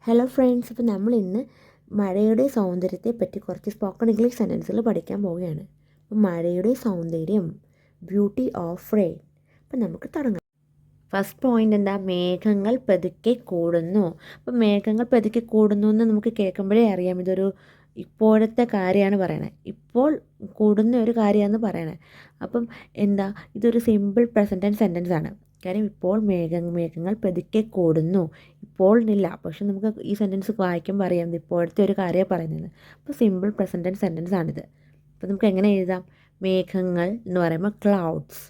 Hello friends, അപ്പോൾ നമ്മൾ ഇന്ന് മഴയുടെ സൗന്ദര്യത്തെ പറ്റി കുറച്ച് സ്പോക്കൺ ഇംഗ്ലീഷ് സെൻറ്റൻസുകൾ പഠിക്കാൻ പോവുകയാണ്. അപ്പോൾ മഴയുടെ സൗന്ദര്യം, ബ്യൂട്ടി ഓഫ് റെയിൻ. അപ്പോൾ നമുക്ക് തുടങ്ങാം. ഫസ്റ്റ് പോയിൻ്റ് എന്താ? മേഘങ്ങൾ പതുക്കെ കൂടുന്നു. അപ്പോൾ മേഘങ്ങൾ പതുക്കെ കൂടുന്നു എന്ന് നമുക്ക് കേൾക്കുമ്പോഴേ അറിയാം ഇതൊരു ഇപ്പോഴത്തെ കാര്യമാണ് പറയണത്. ഇപ്പോൾ കൂടുന്ന ഒരു കാര്യമാണെന്ന് പറയണത്. അപ്പം എന്താ, ഇതൊരു സിമ്പിൾ പ്രസൻറ്റ് സെൻറ്റൻസ് ആണ്. കാര്യം ഇപ്പോൾ മേഘങ്ങൾ പതുക്കെ കൂടുന്നു. ഇപ്പോൾ ഇല്ല, പക്ഷെ നമുക്ക് ഈ സെൻറ്റൻസ് വായിക്കുമ്പോൾ അറിയാം ഇത് ഇപ്പോഴത്തെ ഒരു കാര്യമാണ് പറയുന്നത്. അപ്പോൾ സിമ്പിൾ പ്രസൻറ്റ് സെൻറ്റൻസ് ആണിത്. അപ്പോൾ നമുക്ക് എങ്ങനെ എഴുതാം? മേഘങ്ങൾ എന്ന് പറയുമ്പോൾ ക്ലൗഡ്സ്.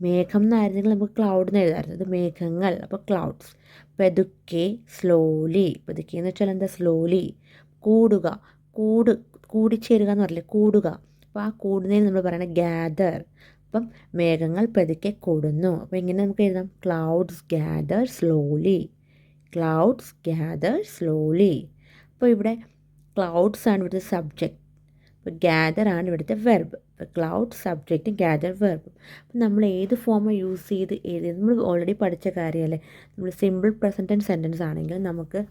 മേഘം എന്നായിരുന്നെങ്കിൽ നമുക്ക് ക്ലൗഡ് എന്ന് എഴുതാമായിരുന്നു. ഇത് മേഘങ്ങൾ, അപ്പോൾ ക്ലൗഡ്സ്. പതുക്കെ, സ്ലോലി. പതുക്കെ എന്ന് വെച്ചാൽ എന്താ? സ്ലോലി. കൂടുക, കൂടിച്ചേരുക എന്ന് പറയില്ലേ, കൂടുക. അപ്പോൾ ആ കൂടുന്നതിന് നമ്മൾ പറയണത് ഗ്യാദർ. അപ്പം മേഘങ്ങൾ പതുക്കെ കൂടുന്നു. അപ്പോൾ ഇങ്ങനെ നമുക്ക് എഴുതാം, clouds gather slowly. Clouds gather slowly. അപ്പോൾ ഇവിടെ ക്ലൗഡ്സ് ആണ് ഇവിടുത്തെ സബ്ജക്റ്റ്, അപ്പോൾ ഗ്യാദർ ആണ് ഇവിടുത്തെ വെർബ്. അപ്പോൾ ക്ലൗഡ് സബ്ജക്റ്റ്, ഗ്യാദർ വെർബ്. അപ്പം നമ്മൾ ഏത് ഫോമാണ് യൂസ് ചെയ്ത് എഴുതിയത് നമ്മൾ ഓൾറെഡി പഠിച്ച കാര്യമല്ലേ. നമ്മൾ സിമ്പിൾ പ്രസൻറ്റ് സെൻറ്റൻസ് ആണെങ്കിൽ നമുക്ക്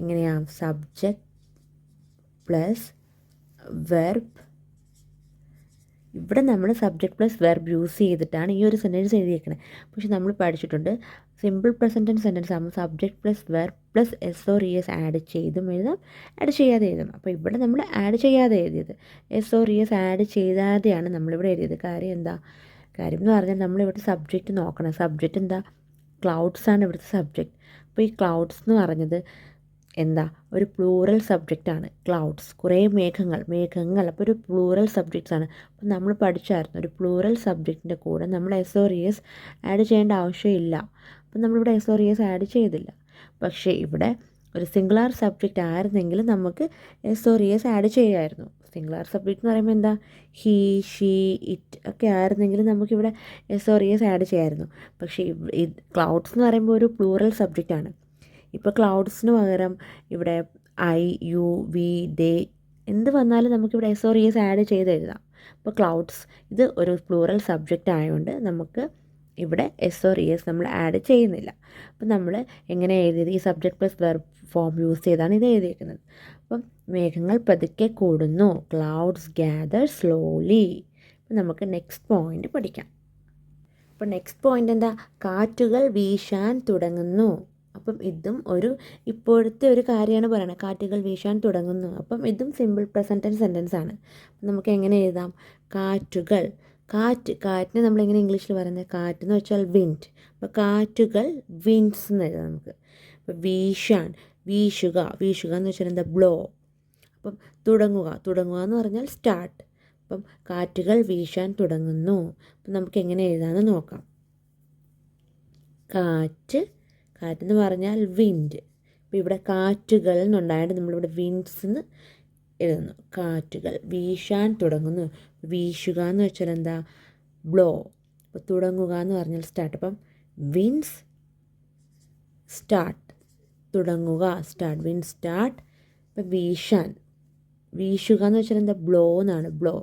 എങ്ങനെയാണ്? Subject plus verb. ഇവിടെ നമ്മൾ സബ്ജക്റ്റ് പ്ലസ് വെർബ് യൂസ് ചെയ്തിട്ടാണ് ഈ ഒരു സെൻറ്റൻസ് എഴുതിയേക്കുന്നത്. പക്ഷെ നമ്മൾ പഠിച്ചിട്ടുണ്ട് സിമ്പിൾ പ്രസൻറ്റ് സെൻറ്റൻസ് ആകുമ്പോൾ subject plus verb plus S or E S add ചെയ്തും എഴുതാം, ആഡ് ചെയ്യാതെ എഴുതാം. അപ്പോൾ ഇവിടെ നമ്മൾ ആഡ് ചെയ്യാതെ എഴുതിയത്, S or E S add ചെയ്യാതെയാണ് നമ്മളിവിടെ എഴുതിയത്. കാര്യം എന്താ? കാര്യം എന്ന് പറഞ്ഞാൽ നമ്മളിവിടെ സബ്ജക്റ്റ് നോക്കണം. സബ്ജക്റ്റ് എന്താ? ക്ലൗഡ്സ് ആണ് ഇവിടുത്തെ സബ്ജക്റ്റ്. അപ്പോൾ ഈ ക്ലൗഡ്സ് എന്ന് പറഞ്ഞത് എന്താ? ഒരു പ്ലൂറൽ സബ്ജക്റ്റാണ്. ക്ലൗഡ്സ്, കുറേ മേഘങ്ങൾ, അപ്പോൾ ഒരു പ്ലൂറൽ സബ്ജക്റ്റ്സ് ആണ്. അപ്പോൾ നമ്മൾ പഠിച്ചായിരുന്നു ഒരു പ്ലൂറൽ സബ്ജക്റ്റിൻ്റെ കൂടെ നമ്മൾ S or E S add ചെയ്യേണ്ട ആവശ്യമില്ല. അപ്പം നമ്മളിവിടെ S or E S add ചെയ്തില്ല. പക്ഷേ ഇവിടെ ഒരു സിംഗുലാർ സബ്ജക്റ്റ് ആയിരുന്നെങ്കിൽ നമുക്ക് S or E S add ചെയ്യുമായിരുന്നു. സിംഗുലാർ സബ്ജക്റ്റ് എന്ന് പറയുമ്പോൾ എന്താ? ഹീ, ഷീ, ഇറ്റ് ഒക്കെ ആയിരുന്നെങ്കിൽ നമുക്കിവിടെ S or E S add ചെയ്യാമായിരുന്നു. പക്ഷേ ക്ലൗഡ്സ് എന്ന് പറയുമ്പോൾ ഒരു പ്ലൂറൽ സബ്ജക്റ്റാണ്. ഇപ്പോൾ ക്ലൗഡ്സിന് പകരം ഇവിടെ ഐ, യു, വി, ദേ എന്ത് വന്നാലും നമുക്കിവിടെ S or E S add ചെയ്ത് എഴുതാം. അപ്പോൾ ക്ലൗഡ്സ് ഇത് ഒരു പ്ലൂറൽ സബ്ജക്റ്റ് ആയതുകൊണ്ട് നമുക്ക് ഇവിടെ എസ് ഓർ ഇ എസ് നമ്മൾ ആഡ് ചെയ്യുന്നില്ല. അപ്പം നമ്മൾ എങ്ങനെ എഴുതിയത്? ഈ subject plus verb form use ചെയ്താണ് ഇത് എഴുതിയിരിക്കുന്നത്. അപ്പം മേഘങ്ങൾ പതുക്കെ കൂടുന്നു, ക്ലൗഡ്സ് ഗ്യാദർ സ്ലോലി. അപ്പം നമുക്ക് നെക്സ്റ്റ് പോയിൻ്റ് പഠിക്കാം. അപ്പോൾ നെക്സ്റ്റ് പോയിൻ്റ് എന്താ? കാറ്റുകൾ വീശാൻ തുടങ്ങുന്നു. അപ്പം ഇതും ഒരു ഇപ്പോഴത്തെ ഒരു കാര്യമാണ് പറയുന്നത്, കാറ്റുകൾ വീശാൻ തുടങ്ങുന്നു. അപ്പം ഇതും സിമ്പിൾ പ്രസൻറ്റ് സെൻറ്റൻസ് ആണ്. അപ്പം നമുക്ക് എങ്ങനെ എഴുതാം? കാറ്റുകൾ, കാറ്റിനെ നമ്മളെങ്ങനെ ഇംഗ്ലീഷിൽ പറയുന്നത്? കാറ്റ് എന്ന് വെച്ചാൽ വിൻഡ്. അപ്പോൾ കാറ്റുകൾ വിൻഡ്സ് എന്ന് എഴുതാം നമുക്ക്. അപ്പോൾ വീശാൻ, വീശുക എന്ന് വെച്ചാൽ എന്താ? ബ്ലോ. അപ്പം തുടങ്ങുക എന്ന് പറഞ്ഞാൽ സ്റ്റാർട്ട്. അപ്പം കാറ്റുകൾ വീശാൻ തുടങ്ങുന്നു. അപ്പം നമുക്ക് എങ്ങനെ എഴുതാമെന്ന് നോക്കാം. കാറ്റെന്ന് പറഞ്ഞാൽ വിൻഡ്. അപ്പോൾ ഇവിടെ കാറ്റുകൾ എന്നുണ്ടായിട്ട് നമ്മളിവിടെ വിൻഡ്സ് എന്ന് എഴുതുന്നു. കാറ്റുകൾ വീശാൻ തുടങ്ങുന്നു. വീശുക എന്ന് വെച്ചാൽ എന്താ? ബ്ലോ. അപ്പോൾ തുടങ്ങുക എന്ന് പറഞ്ഞാൽ സ്റ്റാർട്ട്. അപ്പം വിൻഡ്സ് സ്റ്റാർട്ട്, തുടങ്ങുക സ്റ്റാർട്ട്, വിൻഡ് സ്റ്റാർട്ട്. അപ്പം വീശുക എന്ന് വെച്ചാൽ എന്താ? ബ്ലോ എന്നാണ്, ബ്ലോ.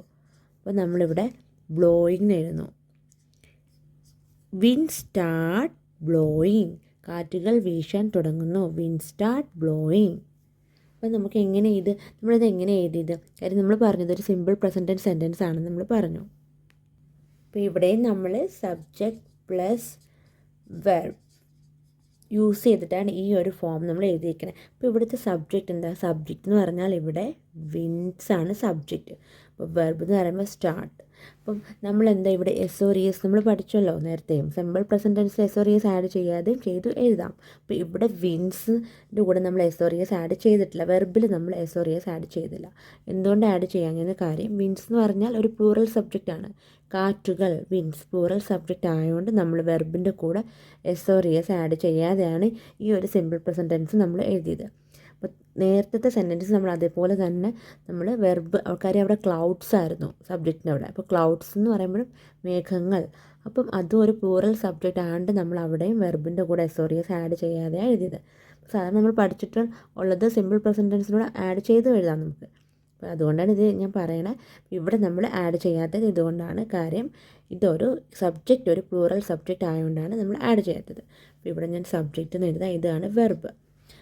അപ്പോൾ നമ്മളിവിടെ ബ്ലോയിങ് എഴുതുന്നു. Wind start blowing. കാറ്റുകൾ വീശാൻ തുടങ്ങുന്നു, വിൻഡ് സ്റ്റാർട്ട് ബ്ലോയിങ്. അപ്പോൾ നമുക്ക് എങ്ങനെ നമ്മളിത് എങ്ങനെ എഴുതിയത്? കാര്യം നമ്മൾ പറഞ്ഞത് ഒരു സിമ്പിൾ പ്രസൻറ്റ് സെൻറ്റൻസ് ആണെന്ന് നമ്മൾ പറഞ്ഞു. അപ്പോൾ ഇവിടെ നമ്മൾ സബ്ജക്റ്റ് പ്ലസ് വെർബ് യൂസ് ചെയ്തിട്ടാണ് ഈ ഒരു ഫോം നമ്മൾ എഴുതിയിരിക്കുന്നത്. അപ്പോൾ ഇവിടുത്തെ സബ്ജക്റ്റ് എന്താ? സബ്ജക്റ്റ് എന്ന് പറഞ്ഞാൽ ഇവിടെ വിൻഡ്സ് ആണ് സബ്ജക്റ്റ്. അപ്പോൾ വെർബ് എന്ന് പറയുമ്പോൾ സ്റ്റാർട്ട്. അപ്പം നമ്മൾ എന്താ ഇവിടെ എസ് ഓർ ഇ എസ് നമ്മൾ പഠിച്ചല്ലോ നേരത്തെയും. സിമ്പിൾ പ്രസൻറ്റ് ടെൻസിൽ S or E S add ചെയ്യാതെയും ചെയ്തു എഴുതാം. അപ്പോൾ ഇവിടെ വിൻസിൻ്റെ കൂടെ നമ്മൾ S or E S add ചെയ്തിട്ടില്ല. വെർബിൽ നമ്മൾ S or E S add ചെയ്തില്ല. എന്തുകൊണ്ട് ആഡ് ചെയ്യാമെന്ന കാര്യം, വിൻസ് എന്ന് പറഞ്ഞാൽ ഒരു പ്ലൂറൽ സബ്ജക്റ്റ് ആണ്. കാറ്റുകൾ, വിൻസ് പ്ലൂറൽ സബ്ജക്റ്റ് ആയതുകൊണ്ട് നമ്മൾ വെർബിൻ്റെ കൂടെ S or E S add ചെയ്യാതെയാണ് ഈ ഒരു സിമ്പിൾ പ്രസൻറ്റ് ടെൻസ് നമ്മൾ എഴുതിയത്. അപ്പോൾ നേരത്തെ സെൻറ്റൻസ് നമ്മൾ അതേപോലെ തന്നെ നമ്മൾ വെർബ്, കാര്യം അവിടെ ക്ലൗഡ്സ് ആയിരുന്നു സബ്ജക്റ്റിൻ്റെ അവിടെ. അപ്പോൾ ക്ലൗഡ്സ് എന്ന് പറയുമ്പോഴും മേഘങ്ങൾ, അപ്പം അതും ഒരു പ്ലൂറൽ സബ്ജക്റ്റ് ആയതുകൊണ്ട് നമ്മൾ അവിടെയും വെർബിൻ്റെ കൂടെ S or E S add ചെയ്യാതെയാണ് എഴുതിയത്. സാധാരണ നമ്മൾ പഠിച്ചിട്ട് ഉള്ളത് സിമ്പിൾ പ്രസൻറ്റ് ടെൻസിനോട് ആഡ് ചെയ്ത് എഴുതാം നമുക്ക്. അപ്പോൾ അതുകൊണ്ടാണ് ഇത് ഞാൻ പറയണേ. ഇവിടെ നമ്മൾ ആഡ് ചെയ്യാത്തത് ഇതുകൊണ്ടാണ്. കാര്യം ഇതൊരു സബ്ജക്റ്റ്, ഒരു പ്ലൂറൽ സബ്ജക്റ്റ് ആയതുകൊണ്ടാണ് നമ്മൾ ആഡ് ചെയ്യാത്തത്. അപ്പോൾ ഇവിടെ ഞാൻ സബ്ജക്റ്റ് എന്ന് എഴുതാം, ഇതാണ് വെർബ്.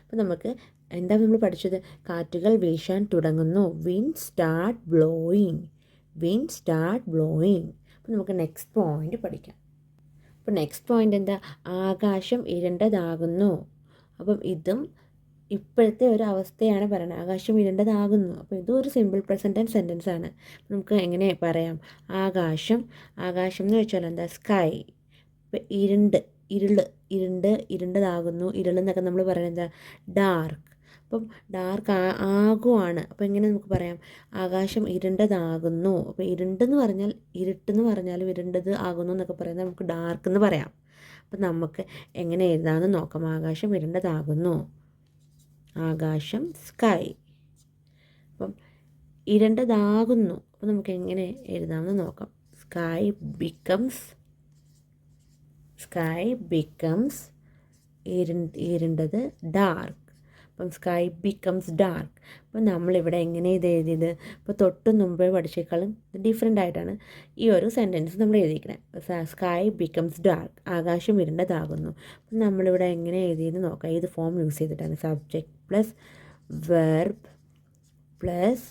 അപ്പോൾ നമുക്ക് എന്താ നമ്മൾ പഠിച്ചത്? കാറ്റുകൾ വീശാൻ തുടങ്ങുന്നു. Wind start blowing. Wind start blowing. അപ്പോൾ നമുക്ക് നെക്സ്റ്റ് പോയിന്റ് പഠിക്കാം. അപ്പോൾ നെക്സ്റ്റ് പോയിന്റ് എന്താ? ആകാശം ഇരുണ്ടതാകുന്നു. അപ്പം ഇതും ഇപ്പോഴത്തെ ഒരു അവസ്ഥയാണ് പറയുന്നത്. ആകാശം ഇരുണ്ടതാകുന്നു. അപ്പോൾ ഇതും ഒരു സിമ്പിൾ പ്രസൻറ്റ് ടെൻസ് സെൻറ്റൻസ് ആണ്. നമുക്ക് എങ്ങനെ പറയാം? ആകാശം എന്ന് വെച്ചാൽ എന്താ? സ്കൈ. ഇപ്പം ഇരുണ്ടതാകുന്നു. ഇരുളെന്നൊക്കെ നമ്മൾ പറയുന്നത് എന്താ? ഡാർക്ക്. അപ്പം ഡാർക്ക് ആകുവാണ്. അപ്പോൾ എങ്ങനെ നമുക്ക് പറയാം? ആകാശം ഇരുണ്ടതാകുന്നു. അപ്പോൾ ഇരുണ്ടെന്ന് പറഞ്ഞാൽ ഇരുട്ടെന്ന് പറഞ്ഞാലും ഇരുണ്ടത് ആകുന്നു എന്നൊക്കെ പറയുന്നത് നമുക്ക് ഡാർക്ക് എന്ന് പറയാം. അപ്പം നമുക്ക് എങ്ങനെ എഴുതാമെന്ന് നോക്കാം. ആകാശം ഇരുണ്ടതാകുന്നു. ആകാശം സ്കൈ. അപ്പം ഇരുണ്ടതാകുന്നു. അപ്പോൾ നമുക്ക് എങ്ങനെ എഴുതാമെന്ന് നോക്കാം. സ്കൈ ബിക്കംസ് ഇരുണ്ടത് ഡാർക്ക്. അപ്പം സ്കൈ ബിക്കംസ് ഡാർക്ക്. അപ്പം നമ്മളിവിടെ എങ്ങനെ ഇത് എഴുതിയത്? ഇപ്പോൾ തൊട്ട് മുമ്പേ പഠിച്ചേക്കാളും ഡിഫറെൻ്റ് ആയിട്ടാണ് ഈ ഒരു സെൻറ്റൻസ് നമ്മൾ എഴുതിയിരിക്കുന്നത്. Sky becomes dark. ആകാശം ഇരുണ്ടതാകുന്നു. അപ്പം നമ്മളിവിടെ എങ്ങനെ എഴുതിയെന്ന് നോക്കാം. ഏത് ഫോം യൂസ് ചെയ്തിട്ടാണ്? Subject plus verb plus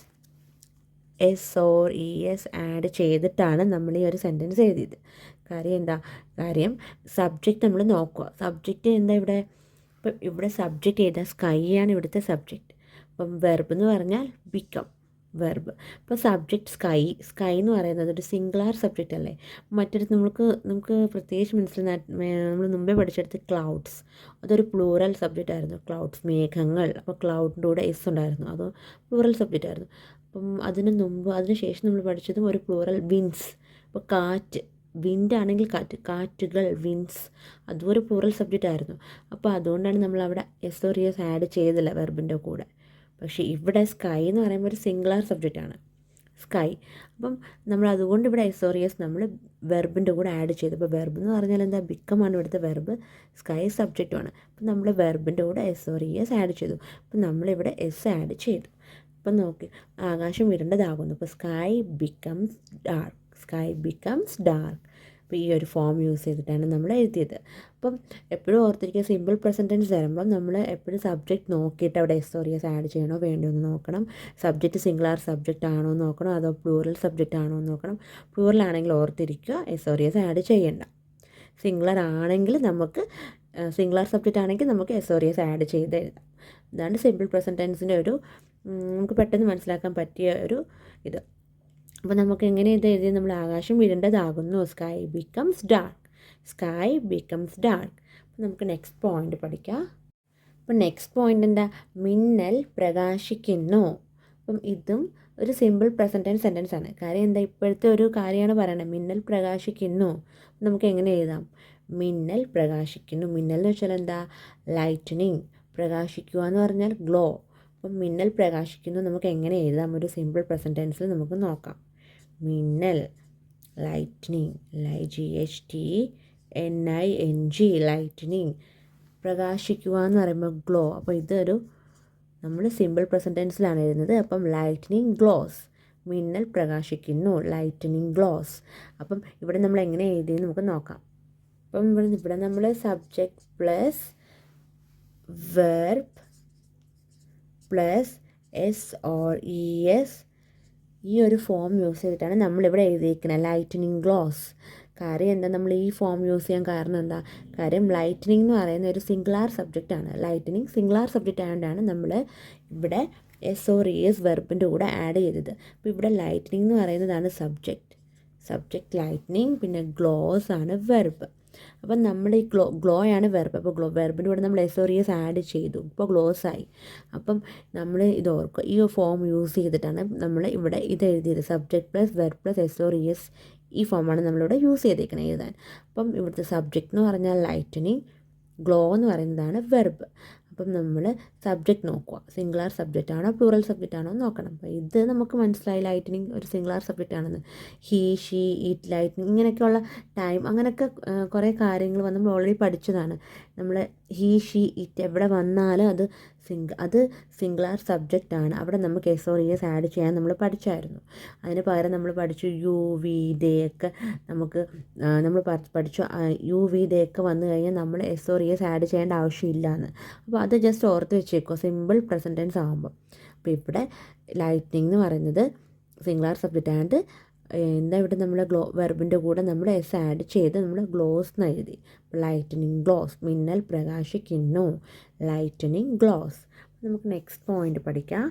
SOR ES add ചെയ്തിട്ടാണ് നമ്മൾ ഈ ഒരു സെൻറ്റൻസ് എഴുതിയത്. കാര്യം സബ്ജക്റ്റ് നമ്മൾ നോക്കുക. സബ്ജക്റ്റ് എന്താ ഇവിടെ? ഇപ്പം ഇവിടെ സബ്ജക്റ്റ് ഏതാ? സ്കൈ ആണ് ഇവിടുത്തെ സബ്ജക്റ്റ്. അപ്പം വെർബ് എന്ന് പറഞ്ഞാൽ ബിക്കം, വെർബ്. ഇപ്പോൾ സബ്ജക്റ്റ് സ്കൈ എന്ന് പറയുന്നത് ഒരു സിംഗുലാർ സബ്ജക്റ്റ് അല്ലേ? മറ്റൊരു നമുക്ക് പ്രത്യേകിച്ച് മനസ്സിലായി. നമ്മൾ മുമ്പേ പഠിച്ചെടുത്ത് ക്ലൗഡ്സ്, അതൊരു പ്ലൂറൽ സബ്ജക്റ്റ് ആയിരുന്നു. ക്ലൗഡ്സ് മേഘങ്ങൾ. അപ്പോൾ ക്ലൗഡിൻ്റെ കൂടെ എസ് ഉണ്ടായിരുന്നു, അത് പ്ലൂറൽ സബ്ജക്റ്റ് ആയിരുന്നു. അപ്പം അതിന് ശേഷം നമ്മൾ പഠിച്ചതും ഒരു പ്ലൂറൽ വിൻസ്. അപ്പോൾ കാറ്റ്, വിൻഡ് ആണെങ്കിൽ കാറ്റുകൾ, വിൻസ്, അതും ഒരു പ്ലൂറൽ സബ്ജക്റ്റ് ആയിരുന്നു. അപ്പോൾ അതുകൊണ്ടാണ് നമ്മൾ അവിടെ SOR ES ആഡ് ചെയ്തില്ല വെർബിൻ്റെ കൂടെ. പക്ഷേ ഇവിടെ സ്കൈ എന്ന് പറയുമ്പോൾ ഒരു സിംഗുലാർ സബ്ജക്റ്റാണ്, സ്കൈ. അപ്പം നമ്മൾ അതുകൊണ്ട് ഇവിടെ SOR ES നമ്മൾ വെർബിൻ്റെ കൂടെ ആഡ് ചെയ്തു. അപ്പോൾ വെർബ് എന്ന് പറഞ്ഞാൽ എന്താ? ബിക്കമാണ് ഇവിടുത്തെ വെർബ്, സ്കൈ സബ്ജക്റ്റുമാണ്. അപ്പം നമ്മൾ വെർബിൻ്റെ കൂടെ SOR ES ആഡ് ചെയ്തു. അപ്പം നമ്മളിവിടെ എസ് ആഡ് ചെയ്തു. അപ്പം നോക്കി, ആകാശം ഇരുണ്ടതാകുന്നു. അപ്പോൾ സ്കൈ ബിക്കംസ് ഡാർക്ക്. അപ്പോൾ ഈ ഒരു ഫോം യൂസ് ചെയ്തിട്ടാണ് നമ്മൾ എഴുതിയത്. അപ്പം എപ്പോഴും ഓർത്തിരിക്കുക, സിമ്പിൾ പ്രസൻറ്റ് ടെൻസ് തരുമ്പം നമ്മൾ എപ്പോഴും സബ്ജക്റ്റ് നോക്കിയിട്ട് അവിടെ SOR ES ആഡ് ചെയ്യണോ വേണ്ടോ എന്ന് നോക്കണം. സബ്ജക്റ്റ് സിംഗുലാർ സബ്ജക്റ്റ് ആണോ എന്ന് നോക്കണം, അതോ പ്ലൂറൽ സബ്ജക്റ്റ് ആണോ എന്ന് നോക്കണം. പ്ലൂറൽ ആണെങ്കിൽ ഓർത്തിരിക്കുക SOR ES ആഡ് ചെയ്യേണ്ട. സിംഗുലർ സബ്ജക്റ്റ് ആണെങ്കിൽ നമുക്ക് SOR ES ആഡ് ചെയ്ത് എഴുതാം. ഇതാണ് സിമ്പിൾ പ്രസൻറ്റ് ടെൻസിൻ്റെ ഒരു നമുക്ക് പെട്ടെന്ന് മനസ്സിലാക്കാൻ പറ്റിയ ഒരു ഇത്. അപ്പോൾ നമുക്ക് എങ്ങനെ ഇത് എഴുതി? നമ്മൾ ആകാശം ഇരുണ്ടതാകുന്നു. Sky becomes dark. അപ്പോൾ നമുക്ക് നെക്സ്റ്റ് പോയിന്റ് പഠിക്കാം. അപ്പോൾ നെക്സ്റ്റ് പോയിന്റ് എന്താ? മിന്നൽ പ്രകാശിക്കുന്നു. അപ്പം ഇതും ഒരു സിമ്പിൾ പ്രസൻറ്റ് ടെൻസ് സെൻറ്റൻസ് ആണ്. കാര്യം എന്താ? ഇപ്പോഴത്തെ ഒരു കാര്യമാണ് പറയുന്നത്. മിന്നൽ പ്രകാശിക്കുന്നു. നമുക്ക് എങ്ങനെ എഴുതാം? മിന്നൽ പ്രകാശിക്കുന്നു. മിന്നൽ എന്ന് വെച്ചാൽ എന്താ? ലൈറ്റനിങ്. പ്രകാശിക്കുക എന്ന് പറഞ്ഞാൽ ഗ്ലോ. അപ്പം മിന്നൽ പ്രകാശിക്കുന്നു നമുക്ക് എങ്ങനെ എഴുതാം? ഒരു സിമ്പിൾ പ്രസൻറ്റ് ടെൻസിൽ നമുക്ക് നോക്കാം. മിന്നൽ, ലൈറ്റ്നിങ്, GHTNING, ലൈറ്റ്നിങ്. പ്രകാശിക്കുക എന്ന് പറയുമ്പോൾ ഗ്ലോ. അപ്പോൾ ഇതൊരു നമ്മൾ സിമ്പിൾ പ്രസൻറ്റ് ടെൻസിലാണ് എഴുതുന്നത്. അപ്പം ലൈറ്റ്നിങ് ഗ്ലോസ്. മിന്നൽ പ്രകാശിക്കുന്നു, ലൈറ്റ്നിങ് ഗ്ലോസ്. അപ്പം ഇവിടെ നമ്മൾ എങ്ങനെ എഴുതിയെന്ന് നമുക്ക് നോക്കാം. അപ്പം ഇവിടെ നമ്മൾ subject plus verb plus SOR ES ഈ ഒരു ഫോം യൂസ് ചെയ്തിട്ടാണ് നമ്മളിവിടെ എഴുതിയിരിക്കുന്നത്, ലൈറ്റനിങ് ഗ്ലോസ്. കാര്യം എന്താ? നമ്മൾ ഈ ഫോം യൂസ് ചെയ്യാൻ കാരണം എന്താ? കാര്യം ലൈറ്റനിങ് എന്ന് പറയുന്ന ഒരു സിംഗുലാർ സബ്ജക്റ്റാണ്. ലൈറ്റനിങ് സിംഗുലാർ സബ്ജക്റ്റ് ആയതുകൊണ്ടാണ് നമ്മൾ ഇവിടെ SOR ES വെർബിൻ്റെ കൂടെ ആഡ് ചെയ്തത്. അപ്പോൾ ഇവിടെ ലൈറ്റനിങ് എന്ന് പറയുന്നതാണ് സബ്ജക്റ്റ് ലൈറ്റനിങ്, പിന്നെ ഗ്ലോസ് ആണ് വെർബ്. അപ്പം നമ്മൾ ഈ ഗ്ലോ ആണ് വെർബ്. അപ്പോൾ വെർബിൻ്റെ കൂടെ നമ്മൾ SOR ES ആഡ് ചെയ്തു, ഇപ്പോൾ ഗ്ലോസ് ആയി. അപ്പം നമ്മൾ ഇത് ഓർക്കുക, ഈ ഫോം യൂസ് ചെയ്തിട്ടാണ് നമ്മൾ ഇവിടെ ഇത് എഴുതിയത്. Subject plus verb plus SOR ES ഈ ഫോമാണ് നമ്മളിവിടെ യൂസ് ചെയ്തേക്കുന്നത് എഴുതാൻ. അപ്പം ഇവിടുത്തെ സബ്ജക്റ്റ് എന്ന് പറഞ്ഞാൽ ലൈറ്റനിങ്, ഗ്ലോ എന്ന് പറയുന്നതാണ് വെർബ്. അപ്പം നമ്മൾ സബ്ജക്റ്റ് നോക്കുക, സിംഗുലാർ സബ്ജക്റ്റ് ആണോ പ്ലൂറൽ സബ്ജക്റ്റ് ആണോ എന്ന് നോക്കണം. അപ്പോൾ ഇത് നമുക്ക് മനസ്സിലായി ലൈറ്റനിങ് ഒരു സിംഗുലാർ സബ്ജക്റ്റ് ആണെന്ന്. ഹീ, ഷീ, ഈറ്റ്, ലൈറ്റനിങ്, ഇങ്ങനെയൊക്കെയുള്ള ടൈം, അങ്ങനെയൊക്കെ കുറേ കാര്യങ്ങൾ നമ്മൾ ഓൾറെഡി പഠിച്ചതാണ്. നമ്മൾ ഹീ ഷീ ഇറ്റ് എവിടെ വന്നാലും അത് സിംഗുലാർ സബ്ജക്റ്റാണ്. അവിടെ നമുക്ക് S or E S add ചെയ്യാൻ നമ്മൾ പഠിച്ചായിരുന്നു. അതിന് പകരം നമ്മൾ പഠിച്ചു യു വി ദേ ഒക്കെ നമ്മൾ പഠിച്ചു യു വി ദേ ഒക്കെ വന്നു കഴിഞ്ഞാൽ നമ്മൾ S or E S add ചെയ്യേണ്ട ആവശ്യമില്ല എന്ന്. അപ്പോൾ അത് ജസ്റ്റ് ഓർത്ത് വെച്ചേക്കുക സിമ്പിൾ പ്രസൻറ്റ് ടെൻസ് ആകുമ്പോൾ. അപ്പോൾ ഇവിടെ ലൈറ്റ്നിങ് എന്ന് പറയുന്നത് സിംഗുലാർ സബ്ജക്റ്റ് ആൻഡ് എന്താ ഇവിടെ നമ്മൾ വെർബിൻ്റെ കൂടെ നമ്മൾ എസ് ആഡ് ചെയ്ത് നമ്മൾ ഗ്ലോസ് എന്ന് എഴുതി. ലൈറ്റനിങ് ഗ്ലോസ്, മിന്നൽ പ്രകാശിക്കുന്നു, ലൈറ്റനിങ് ഗ്ലോസ്. നമുക്ക് നെക്സ്റ്റ് പോയിന്റ് പഠിക്കാം.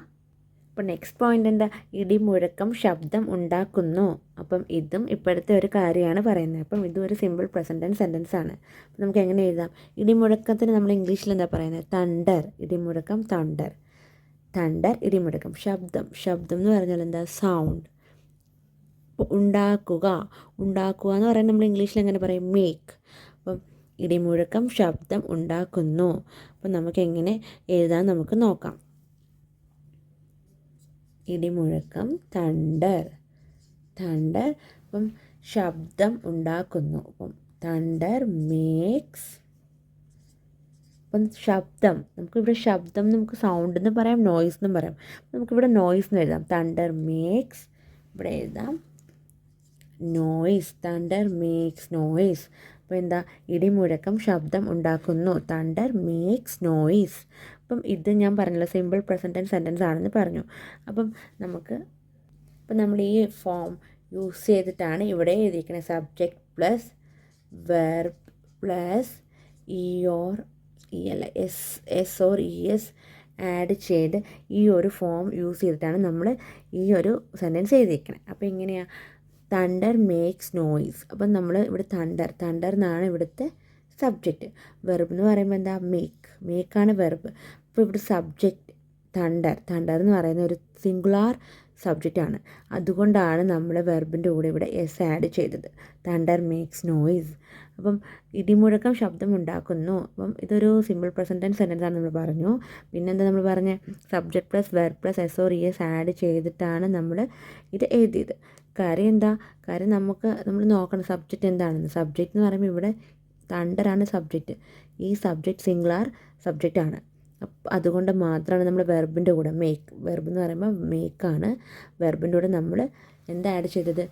അപ്പോൾ നെക്സ്റ്റ് പോയിന്റ് എന്താ? ഇടിമുഴക്കം ശബ്ദം ഉണ്ടാക്കുന്നു. അപ്പം ഇതും ഇപ്പോഴത്തെ ഒരു കാര്യമാണ് പറയുന്നത്. അപ്പം ഇതും ഒരു സിമ്പിൾ പ്രസൻറ്റ് സെൻറ്റൻസ് ആണ്. അപ്പം നമുക്ക് എങ്ങനെ എഴുതാം? ഇടിമുഴക്കത്തിന് നമ്മൾ ഇംഗ്ലീഷിൽ എന്താ പറയുന്നത്? തണ്ടർ. ഇടിമുഴക്കം തണ്ടർ. തണ്ടർ ഇടിമുഴക്കം. ശബ്ദം എന്ന് പറഞ്ഞാൽ എന്താ? സൗണ്ട്. ഉണ്ടാക്കുക എന്ന് പറയുന്നത് നമ്മൾ ഇംഗ്ലീഷിൽ എങ്ങനെ പറയും? മേക്ക്. അപ്പം ഇടിമുഴക്കം ശബ്ദം ഉണ്ടാക്കുന്നു. അപ്പം നമുക്ക് എങ്ങനെ എഴുതാൻ നമുക്ക് നോക്കാം. ഇടിമുഴക്കം തണ്ടർ. അപ്പം ശബ്ദം ഉണ്ടാക്കുന്നു. അപ്പം തണ്ടർ മേക്സ്. അപ്പം ശബ്ദം, നമുക്കിവിടെ ശബ്ദം നമുക്ക് സൗണ്ട് എന്ന് പറയാം, നോയ്സ് എന്നും പറയാം. നമുക്കിവിടെ നോയ്സ് എന്ന് എഴുതാം. Thunder makes. ഇവിടെ എഴുതാം നോയ്സ്. Thunder makes noise. അപ്പോൾ എന്താ? ഇടിമുഴക്കം ശബ്ദം ഉണ്ടാക്കുന്നു. Thunder makes noise. അപ്പം ഇത് ഞാൻ പറഞ്ഞല്ലോ സിമ്പിൾ പ്രസൻറ്റ് സെൻറ്റൻസ് ആണെന്ന് പറഞ്ഞു. അപ്പം നമ്മൾ ഈ ഫോം യൂസ് ചെയ്തിട്ടാണ് ഇവിടെ എഴുതിയിരിക്കുന്നത്. Subject plus verb plus S or E S add ചെയ്ത് ഈ ഒരു ഫോം യൂസ് ചെയ്തിട്ടാണ് നമ്മൾ ഈ ഒരു സെൻറ്റൻസ് എഴുതിയിരിക്കുന്നത്. അപ്പോൾ എങ്ങനെയാണ്? Thunder makes noise. അപ്പം നമ്മൾ ഇവിടെ തണ്ടർ എന്നാണ് ഇവിടുത്തെ സബ്ജക്റ്റ്. വെർബ് എന്ന് പറയുമ്പോൾ എന്താ? മേക്കാണ് വെർബ്. അപ്പോൾ ഇവിടെ സബ്ജക്റ്റ് തണ്ടർ എന്ന് പറയുന്ന ഒരു സിംഗുലാർ സബ്ജക്റ്റാണ്. അതുകൊണ്ടാണ് നമ്മൾ വെർബിൻ്റെ കൂടെ ഇവിടെ എസ് ആഡ് ചെയ്തത്. Thunder makes noise. അപ്പം ഇടിമുഴക്കം ശബ്ദം ഉണ്ടാക്കുന്നു. അപ്പം ഇതൊരു സിമ്പിൾ പ്രസൻറ്റ് സെൻറ്റൻസ് ആണ് നമ്മൾ പറഞ്ഞു. പിന്നെന്താ നമ്മൾ പറഞ്ഞ? Subject plus verb plus S or E S add ചെയ്തിട്ടാണ് നമ്മൾ ഇത് എഴുതിയത്. കാര്യം എന്താ? കാര്യം നമ്മൾ നോക്കണം സബ്ജക്റ്റ് എന്താണെന്ന്. സബ്ജക്റ്റ് എന്ന് പറയുമ്പോൾ ഇവിടെ തണ്ടറാണ് സബ്ജക്റ്റ്. ഈ സബ്ജക്റ്റ് സിംഗുലാർ സബ്ജക്റ്റാണ്. അതുകൊണ്ട് മാത്രമാണ് നമ്മൾ വെർബിൻ്റെ കൂടെ വെർബ് എന്ന് പറയുമ്പോൾ മേക്കാണ്. വെർബിൻ്റെ കൂടെ നമ്മൾ എന്താ ആഡ് ചെയ്തത്?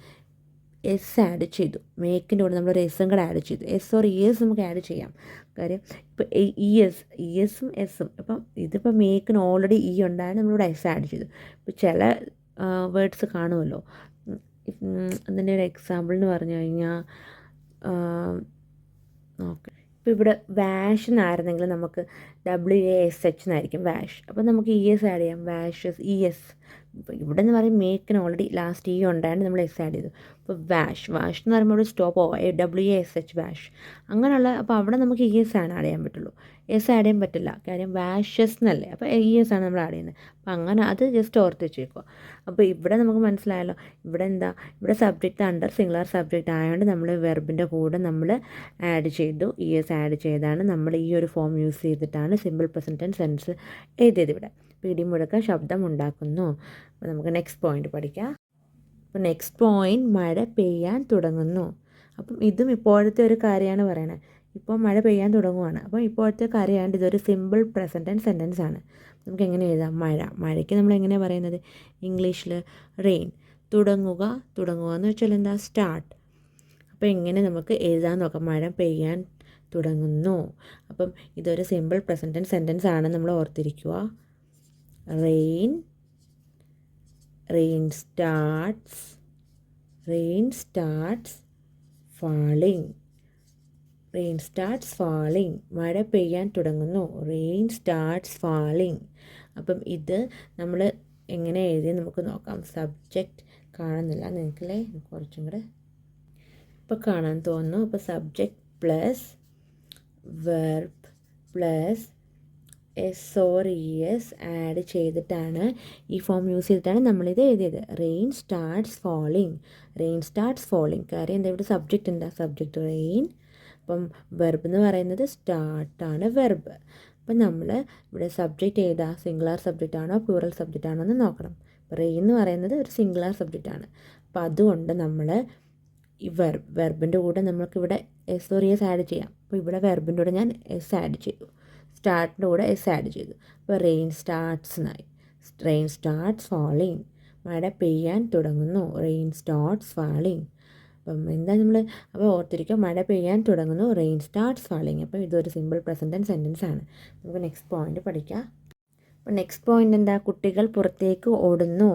എസ് ആഡ് ചെയ്തു. മേക്കിൻ്റെ കൂടെ നമ്മളൊരു എസ്സും കൂടെ ആഡ് ചെയ്തു. എസ് ഓർ ഇ എസ് നമുക്ക് ആഡ് ചെയ്യാം. കാര്യം ഇപ്പോൾ ഇ എസും എസ്സും. അപ്പം ഇതിപ്പോൾ മേക്കിന് ഓൾറെഡി ഇ ഉണ്ടായാലും നമ്മളിവിടെ എസ് ആഡ് ചെയ്തു. ഇപ്പോൾ ചില വേർഡ്സ് കാണുമല്ലോ. അതിൻ്റെ ഒരു എക്സാമ്പിൾ എന്ന് പറഞ്ഞു കഴിഞ്ഞാൽ ഓക്കെ, ഇപ്പോൾ ഇവിടെ വാഷ് എന്നായിരുന്നെങ്കിൽ നമുക്ക് WASH എന്നായിരിക്കും വാഷ്. അപ്പോൾ നമുക്ക് ഇ എസ് ആഡ് ചെയ്യാം. Washes ES. ഇവിടെ എന്ന് പറയും മേക്കിന് ഓൾറെഡി ലാസ്റ്റ് ഇ ഉണ്ടായിരുന്നു നമ്മൾ എസ് ആഡ് ചെയ്തു. അപ്പോൾ വാഷ് എന്ന് പറയുമ്പോൾ ഇവിടെ സ്റ്റോപ്പ് WASH വാഷ് അങ്ങനെയുള്ള. അപ്പോൾ അവിടെ നമുക്ക് ES ആണ് ആഡ് ചെയ്യാൻ പറ്റുള്ളൂ. എസ് ആഡ് ചെയ്യാൻ പറ്റില്ല. കാര്യം വാഷസ് എന്നല്ലേ. അപ്പോൾ ES ആണ് നമ്മൾ ആഡ് ചെയ്യുന്നത്. അപ്പോൾ അങ്ങനെ അത് ജസ്റ്റ് ഓർത്ത് വെച്ചേക്കുക. അപ്പോൾ ഇവിടെ നമുക്ക് മനസ്സിലായല്ലോ. ഇവിടെ എന്താ? ഇവിടെ സബ്ജക്റ്റ് അണ്ടർ സിംഗുലാർ സബ്ജക്റ്റ് ആയതുകൊണ്ട് നമ്മൾ വെർബിൻ്റെ കൂടെ നമ്മൾ ആഡ് ചെയ്തു. ES ആഡ് ചെയ്താണ് നമ്മൾ ഈ ഒരു ഫോം യൂസ് ചെയ്തിട്ടാണ് സിമ്പിൾ പ്രസൻറ്റ് സെൻസ് എഴുതിയത് ഇവിടെ. ഇടിമുഴക്കം ശബ്ദം ഉണ്ടാക്കുന്നു. അപ്പോൾ നമുക്ക് നെക്സ്റ്റ് പോയിന്റ് പഠിക്കാം. അപ്പോൾ നെക്സ്റ്റ് പോയിന്റ് മഴ പെയ്യാൻ തുടങ്ങുന്നു. അപ്പം ഇതും ഇപ്പോഴത്തെ ഒരു കാര്യമാണ് പറയണത്. ഇപ്പോൾ മഴ പെയ്യാൻ തുടങ്ങുവാണ്. അപ്പോൾ ഇപ്പോഴത്തെ കാര്യമായതുകൊണ്ട് ഇതൊരു സിമ്പിൾ പ്രസൻറ്റ് സെൻറ്റൻസ് ആണ്. നമുക്ക് എങ്ങനെ എഴുതാം? മഴയ്ക്ക് നമ്മൾ എങ്ങനെയാണ് പറയുന്നത്? ഇംഗ്ലീഷിൽ റെയിൻ. തുടങ്ങുക എന്ന് വെച്ചാൽ എന്താ? സ്റ്റാർട്ട്. അപ്പോൾ എങ്ങനെ നമുക്ക് എഴുതാൻ നോക്കാം? മഴ പെയ്യാൻ തുടങ്ങുന്നു. അപ്പം ഇതൊരു സിമ്പിൾ പ്രസൻറ്റ് സെൻറ്റൻസ് ആണ്, നമ്മൾ ഓർത്തിരിക്കുക. Rain starts falling. മഴ പെയ്യാൻ തുടങ്ങുന്നു. Rain starts falling. അപ്പം ഇത് നമ്മൾ എങ്ങനെ എഴുതി നമുക്ക് നോക്കാം. സബ്ജക്റ്റ് കാണുന്നില്ല നിങ്ങൾക്കല്ലേ, കുറച്ചും കൂടെ ഇപ്പോൾ കാണാൻ തോന്നുന്നു. അപ്പോൾ subject plus verb plus S or E S add ചെയ്തിട്ടാണ് ഈ ഫോം യൂസ് ചെയ്തിട്ടാണ് നമ്മളിത് എഴുതിയത്. Rain starts falling. കാര്യം എന്താ? ഇവിടെ സബ്ജക്റ്റ് എന്താ? Subject rain. അപ്പം വെർബ് എന്ന് പറയുന്നത് സ്റ്റാർട്ടാണ് വെർബ്. അപ്പം നമ്മൾ ഇവിടെ സബ്ജക്റ്റ് ഏതാ? സിംഗുലാർ സബ്ജക്റ്റ് ആണോ പ്ലൂറൽ സബ്ജക്റ്റ് ആണോ എന്ന് നോക്കണം. റെയിൻ എന്ന് പറയുന്നത് ഒരു സിംഗുലാർ സബ്ജക്റ്റ് ആണ്. അപ്പം അതുകൊണ്ട് നമ്മൾ ഈ വെർബിൻ്റെ കൂടെ നമുക്കിവിടെ എസ് ഓർ എസ് ആഡ് ചെയ്യാം. അപ്പോൾ ഇവിടെ വെർബിൻ്റെ കൂടെ ഞാൻ എസ് ആഡ് ചെയ്തു, സ്റ്റാർട്ടിൻ്റെ കൂടെ എസ് ആഡ് ചെയ്തു. അപ്പോൾ റെയിൻ സ്റ്റാർട്ട്സ് എന്നായി. Rain starts falling. മഴ പെയ്യാൻ തുടങ്ങുന്നു. Rain starts falling. അപ്പം എന്താ നമ്മൾ അപ്പോൾ ഓർത്തിരിക്കുക, മഴ പെയ്യാൻ തുടങ്ങുന്നു, റെയിൻ സ്റ്റാർട്ട്സ് ഫാളിങ്. അപ്പോൾ ഇതൊരു സിമ്പിൾ പ്രസൻറ്റ് സെൻറ്റൻസ് ആണ്. നമുക്ക് നെക്സ്റ്റ് പോയിന്റ് പഠിക്കാം. അപ്പോൾ നെക്സ്റ്റ് പോയിന്റ് എന്താ, കുട്ടികൾ പുറത്തേക്ക് ഓടുന്നു.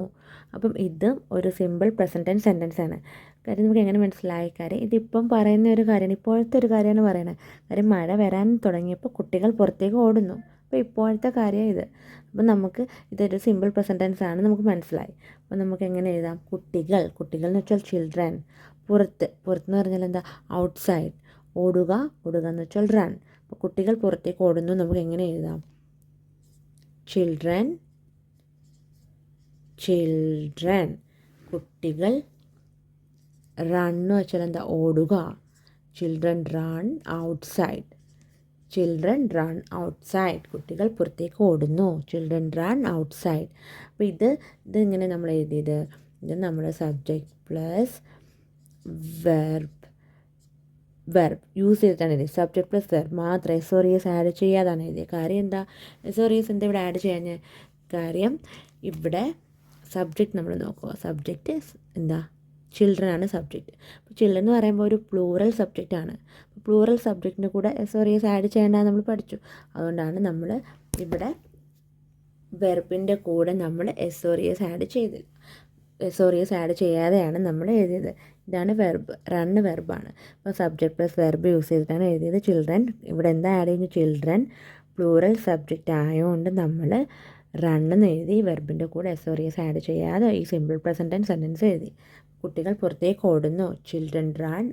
അപ്പം ഇതും ഒരു സിമ്പിൾ പ്രസൻറ്റ് സെൻറ്റൻസ് ആണ്. കാര്യം നമുക്ക് എങ്ങനെ മനസ്സിലായി, കാര്യം ഇതിപ്പം പറയുന്ന ഒരു കാര്യമാണ്, ഇപ്പോഴത്തെ ഒരു കാര്യമാണ് പറയുന്നത്. കാര്യം മഴ വരാൻ തുടങ്ങിയപ്പോൾ കുട്ടികൾ പുറത്തേക്ക് ഓടുന്നു. അപ്പോൾ ഇപ്പോഴത്തെ കാര്യം ഇത്. അപ്പം നമുക്ക് ഇതൊരു സിമ്പിൾ പ്രസൻറ്റൻസ് ആണ്, നമുക്ക് മനസ്സിലായി. അപ്പോൾ നമുക്ക് എങ്ങനെ എഴുതാം, കുട്ടികൾ എന്ന് വെച്ചാൽ ചിൽഡ്രൻ. പുറത്തെന്ന് പറഞ്ഞാൽ എന്താ, ഔട്ട്സൈഡ്. ഓടുക എന്ന് വെച്ചാൽ റൺ. അപ്പോൾ കുട്ടികൾ പുറത്തേക്ക് ഓടുന്നു, നമുക്ക് എങ്ങനെ എഴുതാം, ചിൽഡ്രൻ. കുട്ടികൾ. റൺ എന്ന് വെച്ചാൽ എന്താ, ഓടുക. Children run outside. കുട്ടികൾ പുറത്തേക്ക് ഓടുന്നു. Children run outside. അപ്പോൾ ഇതിങ്ങനെ നമ്മൾ എഴുതിയത്, ഇത് നമ്മുടെ സബ്ജക്റ്റ് പ്ലസ് വെർബ് യൂസ് ചെയ്തിട്ടാണ് എഴുതിയത്. സബ്ജക്റ്റ് പ്ലസ് വെർബ് മാത്രം, എസ് ഓർ എസ് ആഡ് ചെയ്യാതാണ് എഴുതിയത്. കാര്യം എന്താ, എസ് ഓർ എസ് എന്താ ഇവിടെ ആഡ് ചെയ്യാൻ കാര്യം, ഇവിടെ സബ്ജക്റ്റ് നമ്മൾ നോക്കുക. സബ്ജക്റ്റ് എന്താ, ചിൽഡ്രൻ ആണ് സബ്ജക്റ്റ്. അപ്പോൾ ചിൽഡ്രൻ എന്ന് പറയുമ്പോൾ ഒരു പ്ലൂറൽ സബ്ജക്റ്റ് ആണ്. പ്ലൂറൽ സബ്ജക്റ്റിന് കൂടെ എസ് ഓർ എസ് ആഡ് ചെയ്യേണ്ടത് നമ്മൾ പഠിച്ചു. അതുകൊണ്ടാണ് നമ്മൾ ഇവിടെ വെർബിൻ്റെ കൂടെ നമ്മൾ എസ് ഓർ എസ് ആഡ് ചെയ്തില്ല. എസ് ഓർ എസ് ആഡ് ചെയ്യാതെയാണ് നമ്മൾ എഴുതിയത്. ഇതാണ് വെർബ്, റണ്ണ് വെർബാണ്. അപ്പോൾ സബ്ജക്റ്റ് പ്ലസ് വെർബ് യൂസ് ചെയ്തിട്ടാണ് എഴുതിയത്. ചിൽഡ്രൻ, ഇവിടെ എന്താ ആഡ് ചെയ്യുന്നത്, ചിൽഡ്രൻ പ്ലൂറൽ സബ്ജക്റ്റ് ആയതുകൊണ്ട് നമ്മൾ റണ്ണെന്ന് എഴുതി. വെർബിൻ്റെ കൂടെ എസ് ഓർ എസ് ആഡ് ചെയ്യാതെ ഈ സിമ്പിൾ പ്രസൻറ്റ് സെൻറ്റൻസ് എഴുതി. കുട്ടികൾ പുറത്തേക്ക് ഓടുന്നു. Children run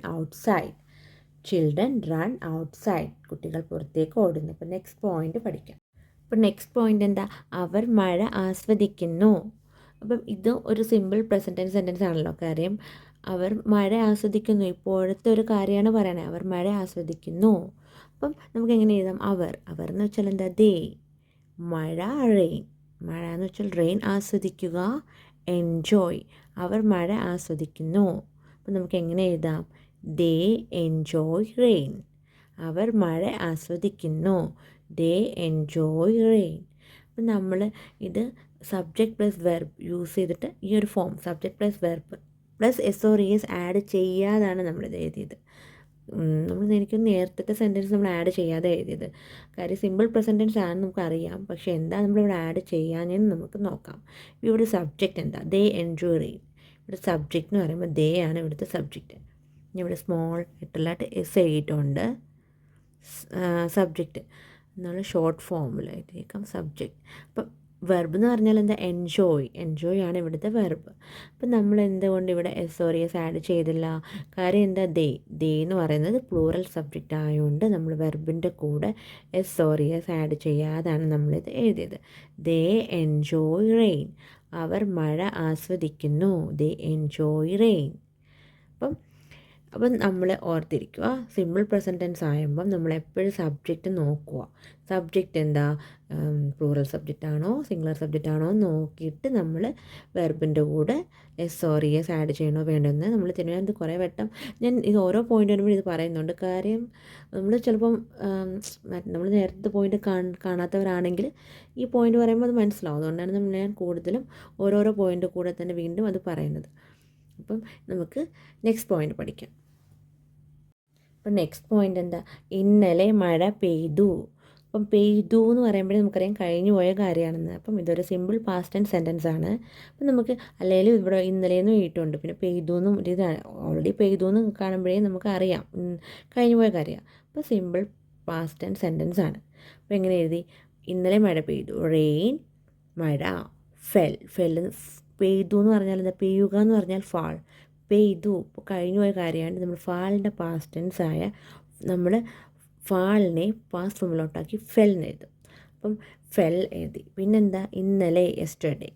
outside. കുട്ടികൾ പുറത്തേക്ക് ഓടുന്നു. അപ്പോൾ നെക്സ്റ്റ് പോയിന്റ് പഠിക്കാം. അപ്പോൾ നെക്സ്റ്റ് പോയിന്റ് എന്താ, അവർ മഴ ആസ്വദിക്കുന്നു. അപ്പം ഇത് ഒരു സിമ്പിൾ പ്രസൻറ്റ് സെൻറ്റൻസ് ആണല്ലോ. കാര്യം അവർ മഴ ആസ്വദിക്കുന്നു, ഇപ്പോഴത്തെ ഒരു കാര്യമാണ് പറയണത്. അവർ മഴ ആസ്വദിക്കുന്നു. അപ്പം നമുക്ക് എങ്ങനെ എഴുതാം, അവർ എന്ന് വെച്ചാൽ എന്താ, ദേ. മഴ എന്ന് വെച്ചാൽ റെയിൻ, ആസ്വദിക്കുക, എൻജോയ്. അവർ മഴ ആസ്വദിക്കുന്നു. അപ്പം നമുക്ക് എങ്ങനെ എഴുതാം, ദേ എൻജോയ് റെയിൻ. അവർ മഴ ആസ്വദിക്കുന്നു, ദേ എൻജോയ് റെയിൻ. അപ്പം നമ്മൾ ഇത് സബ്ജക്റ്റ് പ്ലസ് വെർബ് യൂസ് ചെയ്തിട്ട് ഈ ഒരു form, subject plus verb plus S or S add ചെയ്യാതാണ് നമ്മളിത് എഴുതിയത്. എനിക്ക് നേരത്തെ സെൻറ്റൻസ് നമ്മൾ ആഡ് ചെയ്യാതെ എഴുതിയത്. കാര്യം സിമ്പിൾ പ്രസൻറ്റൻസ് ആണെന്ന് നമുക്കറിയാം, പക്ഷേ എന്താ നമ്മളിവിടെ ആഡ് ചെയ്യാനെന്ന് നമുക്ക് നോക്കാം. ഇവിടെ സബ്ജക്റ്റ് എന്താ, ദേ എൻജോയ് റെയിൻ. ഇവിടെ സബ്ജക്റ്റ് എന്ന് പറയുമ്പോൾ ദേ ആണ് ഇവിടുത്തെ സബ്ജക്റ്റ്. ഇവിടെ സ്മോൾ ലെറ്ററിലായിട്ട് എസ് എഴുതിയിട്ടുണ്ട്. സബ്ജക്റ്റ് എന്നുള്ള ഷോർട്ട് ഫോമിലായിട്ടേക്കാം സബ്ജക്റ്റ്. അപ്പം വെർബ് എന്ന് പറഞ്ഞാൽ എന്താ, എൻജോയ് ആണ് ഇവിടുത്തെ വെർബ്. അപ്പം നമ്മൾ എന്തുകൊണ്ട് ഇവിടെ എസ് ഓർ എസ് ആഡ് ചെയ്തില്ല, കാര്യം എന്താ, ദേ എന്ന് പറയുന്നത് പ്ലൂറൽ സബ്ജക്റ്റ് ആയതുകൊണ്ട് നമ്മൾ വെർബിൻ്റെ കൂടെ എസ് ഓർ എസ് ആഡ് ചെയ്യാതാണ് നമ്മളിത് എഴുതിയത്. They enjoy rain. അവർ മഴ ആസ്വദിക്കുന്നു. They enjoy rain. അപ്പം നമ്മൾ ഓർത്തിരിക്കുക, സിമ്പിൾ പ്രസൻറ്റ് ടെൻസ് ആകുമ്പം നമ്മൾ എപ്പോഴും സബ്ജക്റ്റ് നോക്കുക. സബ്ജക്റ്റ് എന്താ, പ്ലൂറൽ സബ്ജക്റ്റ് ആണോ സിംഗുലർ സബ്ജക്റ്റ് ആണോ നോക്കിയിട്ട് നമ്മൾ വെർബിൻ്റെ കൂടെ എസ് ഓർ എസ് ആഡ് ചെയ്യണോ വേണ്ടെന്ന് നമ്മൾ തിരുവനന്തപുരത്ത് കുറേ വട്ടം ഞാൻ ഇത് ഓരോ പോയിൻ്റ് വരുമ്പോൾ ഇത് പറയുന്നുണ്ട്. കാര്യം നമ്മൾ ചിലപ്പം നമ്മൾ നേരത്തെ പോയിൻ്റ് കാണാത്തവരാണെങ്കിൽ ഈ പോയിൻ്റ് പറയുമ്പോൾ അത് മനസ്സിലാവും. അതുകൊണ്ടാണ് ഞാൻ കൂടുതലും ഓരോരോ പോയിൻ്റ് കൂടെ തന്നെ വീണ്ടും അത് പറയുന്നത്. അപ്പം നമുക്ക് നെക്സ്റ്റ് പോയിൻ്റ് പഠിക്കാം. അപ്പം നെക്സ്റ്റ് പോയിൻ്റ് എന്താ, ഇന്നലെ മഴ പെയ്തു. അപ്പം പെയ്തു എന്ന് പറയുമ്പോഴേ നമുക്കറിയാം കഴിഞ്ഞു പോയ കാര്യമാണെന്ന്. അപ്പം ഇതൊരു സിമ്പിൾ പാസ്റ്റ് ടെൻസ് സെൻറ്റൻസ് ആണ്. അപ്പം നമുക്ക് അല്ലെങ്കിൽ ഇവിടെ ഇന്നലെയെന്ന് എഴുതിയിട്ടുണ്ട്, പിന്നെ പെയ്തു എന്നും ഇതാണ് ഓൾറെഡി പെയ്തു എന്ന് കാണുമ്പോഴേ നമുക്ക് അറിയാം കഴിഞ്ഞു പോയ കാര്യമാണ്. അപ്പോൾ സിമ്പിൾ പാസ്റ്റ് ടെൻസ് സെൻറ്റൻസ് ആണ്. അപ്പോൾ എങ്ങനെ എഴുതി, ഇന്നലെ മഴ പെയ്തു. റെയിൻ, മഴ, പെയ്തു എന്ന് പറഞ്ഞാൽ എന്താ, പെയ്യുക എന്ന് പറഞ്ഞാൽ ഫാൾ. പെയ്തു ഇപ്പോൾ കഴിഞ്ഞു പോയ കാര്യമാണ്. നമ്മൾ ഫാളിൻ്റെ പാസ്റ്റ് ടെൻസ് ആയ നമ്മൾ ഫാളിനെ പാസ്റ്റ് ഫോമിലോട്ടാക്കി ഫെൽ എഴുതും. അപ്പം ഫെൽ എഴുതി. പിന്നെന്താ, ഇന്നലെ യെസ്റ്റർഡേ.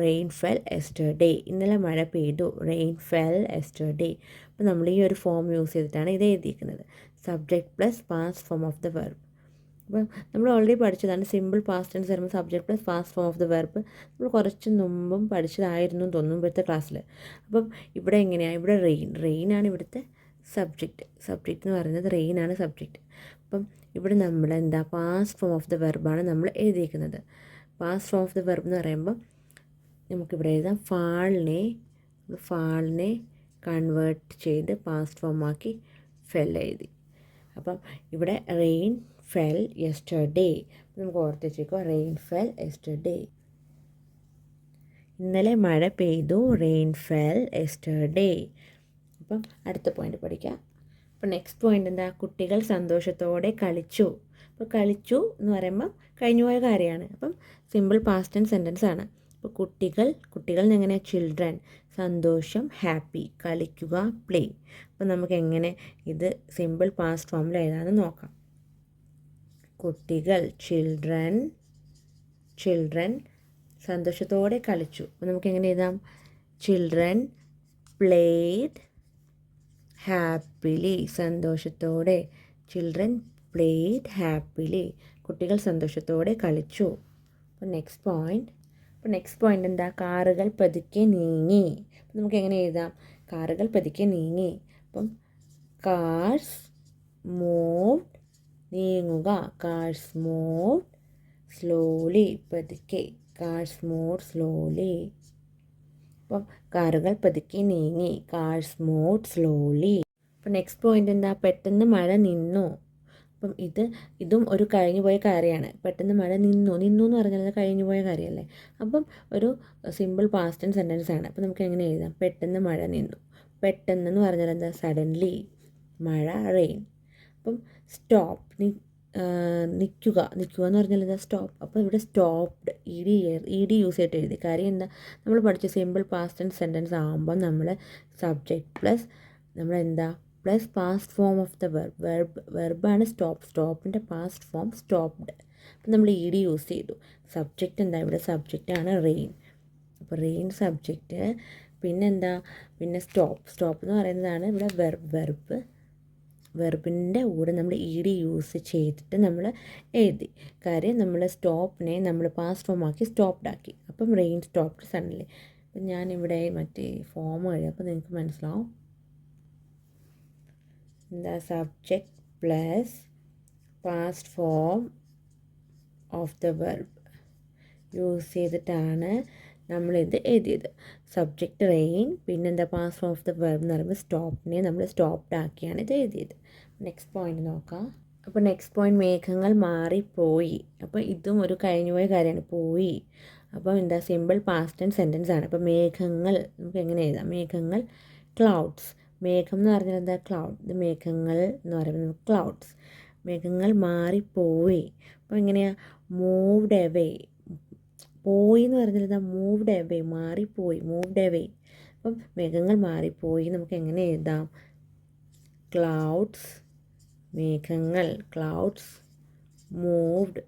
Rain fell yesterday. ഇന്നലെ മഴ പെയ്തു. Rain fell yesterday. അപ്പം നമ്മൾ ഈ ഒരു ഫോം യൂസ് ചെയ്തിട്ടാണ് ഇത് എഴുതിയിരിക്കുന്നത്. Subject plus past form of the verb. അപ്പോൾ നമ്മൾ ഓൾറെഡി പഠിച്ചതാണ് സിമ്പിൾ പാസ്റ്റ് ടെൻസ് വരുമ്പോൾ subject plus past form of the verb. നമ്മൾ കുറച്ച് മുമ്പും പഠിച്ചതായിരുന്നു തോന്നുന്നു ഇവിടുത്തെ ക്ലാസ്സിൽ. അപ്പം ഇവിടെ എങ്ങനെയാണ്, ഇവിടെ റെയിനാണ് ഇവിടുത്തെ സബ്ജക്റ്റ് എന്ന് പറയുന്നത് റെയിനാണ് സബ്ജക്റ്റ്. അപ്പം ഇവിടെ നമ്മൾ എന്താ പാസ്റ്റ് ഫോം ഓഫ് ദ വെർബാണ് നമ്മൾ എഴുതിയിരിക്കുന്നത്. Past form of the verb എന്ന് പറയുമ്പോൾ നമുക്കിവിടെ എഴുതാം ഫാളിനെ കൺവേർട്ട് ചെയ്ത് പാസ്റ്റ് ഫോമാക്കി ഫെൽ എഴുതി. അപ്പം ഇവിടെ റെയിൻ ഫെൽ യെസ്റ്റർഡേ. നമുക്ക് ഓർത്ത് വെച്ചേക്കോ, റെയിൻ ഫെൽ യെസ്റ്റർഡേ. ഇന്നലെ മഴ പെയ്തു, റെയിൻ ഫെൽ യെസ്റ്റർഡേ. അപ്പം അടുത്ത പോയിന്റ് പഠിക്കാം. അപ്പം നെക്സ്റ്റ് പോയിന്റ് എന്താ, കുട്ടികൾ സന്തോഷത്തോടെ കളിച്ചു. അപ്പോൾ കളിച്ചു എന്ന് പറയുമ്പോൾ കഴിഞ്ഞുപോയ കാര്യമാണ്. അപ്പം സിമ്പിൾ പാസ്റ്റ് ടെൻസ് സെൻറ്റൻസ് ആണ്. അപ്പോൾ കുട്ടികൾ എങ്ങനെ, ചിൽഡ്രൻ, സന്തോഷം ഹാപ്പി, കളിക്കുക പ്ലേ. അപ്പോൾ നമുക്ക് എങ്ങനെ ഇത് സിമ്പിൾ പാസ്റ്റ് ഫോമിൽ എഴുതാമെന്ന് നോക്കാം. കുട്ടികൾ ചിൽഡ്രൻ സന്തോഷത്തോടെ കളിച്ചു. അപ്പോൾ നമുക്ക് എങ്ങനെ എഴുതാം, ചിൽഡ്രൻ പ്ലേഡ് ഹാപ്പിലി, സന്തോഷത്തോടെ. ചിൽഡ്രൻ പ്ലേഡ് ഹാപ്പിലി, കുട്ടികൾ സന്തോഷത്തോടെ കളിച്ചു. അപ്പോൾ നെക്സ്റ്റ് പോയിന്റ് എന്താ, കാറുകൾ പതുക്കെ നീങ്ങി. അപ്പം നമുക്ക് എങ്ങനെ എഴുതാം, കാറുകൾ പതുക്കെ നീങ്ങി. അപ്പം കാർസ് മൂവ്ഡ്, നീങ്ങുക, കാർസ് മൂവ്ഡ് സ്ലോലി, പതുക്കെ, കാർസ് മൂവ്ഡ് സ്ലോലി. അപ്പം കാറുകൾ പതുക്കെ നീങ്ങി, കാർസ് മൂവ്ഡ് സ്ലോലി. അപ്പം നെക്സ്റ്റ് പോയിന്റ് എന്താ, പെട്ടെന്ന് മഴ നിന്നു. അപ്പം ഇതും ഒരു കഴിഞ്ഞു പോയ കാര്യമാണ്. പെട്ടെന്ന് മഴ നിന്നു എന്ന് പറഞ്ഞാൽ കഴിഞ്ഞു പോയ കാര്യമല്ലേ. അപ്പം ഒരു സിമ്പിൾ പാസ്റ്റ് ടെൻസ് സെൻറ്റൻസ് ആണ്. അപ്പം നമുക്ക് എങ്ങനെ എഴുതാം, പെട്ടെന്ന് മഴ നിന്നു. പെട്ടെന്ന് പറഞ്ഞാൽ എന്താ, സഡൻലി മഴ റെയിൻ. അപ്പം സ്റ്റോപ്പ്, നിൽക്കുക എന്ന് പറഞ്ഞാൽ എന്താ, സ്റ്റോപ്പ്. അപ്പോൾ ഇവിടെ സ്റ്റോപ്ഡ് ഇ ഡി യൂസ് ചെയ്തിട്ട് എഴുതി. കാര്യം എന്താ, നമ്മൾ പഠിച്ച സിമ്പിൾ പാസ്റ്റ് ടെൻസ് സെൻറ്റൻസ് ആകുമ്പോൾ നമ്മൾ സബ്ജക്റ്റ് പ്ലസ് നമ്മളെന്താ plus past form of the വെർബാണ് സ്റ്റോപ്പിൻ്റെ പാസ്റ്റ് ഫോം സ്റ്റോപ്ഡ്. അപ്പം നമ്മൾ ഇ ഡി യൂസ് ചെയ്തു. സബ്ജക്റ്റ് എന്താ, ഇവിടെ സബ്ജക്റ്റാണ് റെയിൻ. അപ്പോൾ റെയിൻ സബ്ജക്റ്റ്. പിന്നെ സ്റ്റോപ്പ് എന്ന് പറയുന്നതാണ് ഇവിടെ വെർബിൻ്റെ കൂടെ നമ്മൾ ഇ ഡി യൂസ് ചെയ്തിട്ട് നമ്മൾ എഴുതി. കാര്യം നമ്മൾ സ്റ്റോപ്പിനെ നമ്മൾ പാസ്റ്റ് ഫോം ആക്കി സ്റ്റോപ്ഡ് ആക്കി. അപ്പം റെയിൻ സ്റ്റോപ്ഡ് സഡൻലി. അപ്പം ഞാനിവിടെ മറ്റേ ഫോം എഴുതി, അപ്പോൾ നിങ്ങൾക്ക് മനസ്സിലാവും. എന്താ, subject plus past form of the verb use ചെയ്തിട്ടാണ് നമ്മളിത് എഴുതിയത്. സബ്ജക്റ്റ് റെയിൻ, പിന്നെന്താ past form of the verb എന്ന് പറയുമ്പോൾ സ്റ്റോപ്പിനെ നമ്മൾ സ്റ്റോപ്ഡ് ആക്കിയാണ് ഇത് എഴുതിയത്. നെക്സ്റ്റ് പോയിന്റ് നോക്കാം. അപ്പോൾ നെക്സ്റ്റ് പോയിന്റ്, മേഘങ്ങൾ മാറിപ്പോയി. അപ്പോൾ ഇതും ഒരു കഴിഞ്ഞുപോയ കാര്യമാണ്, പോയി. അപ്പോൾ എന്താ, സിമ്പിൾ പാസ്റ്റ് ടെൻസ് സെൻറ്റൻസ് ആണ്. അപ്പോൾ മേഘങ്ങൾ നമുക്ക് എങ്ങനെ എഴുതാം, മേഘങ്ങൾ ക്ലൗഡ്സ്. മേഘം എന്ന് പറഞ്ഞാൽ എന്താ, ക്ലൗഡ്. ഇത് മേഘങ്ങൾ എന്ന് പറയുന്നത് ക്ലൗഡ്സ്. മേഘങ്ങൾ മാറിപ്പോയി. അപ്പോൾ എങ്ങനെയാണ്, മൂവ്ഡ് എവേ. പോയി എന്ന് പറഞ്ഞാൽ എന്താ, മൂവ്ഡ് എവേ, മാറിപ്പോയി, മൂവ്ഡ് എവേ. അപ്പം മേഘങ്ങൾ മാറിപ്പോയി നമുക്ക് എങ്ങനെ എഴുതാം, ക്ലൗഡ്സ്, മേഘങ്ങൾ ക്ലൗഡ്സ് മൂവ്ഡ്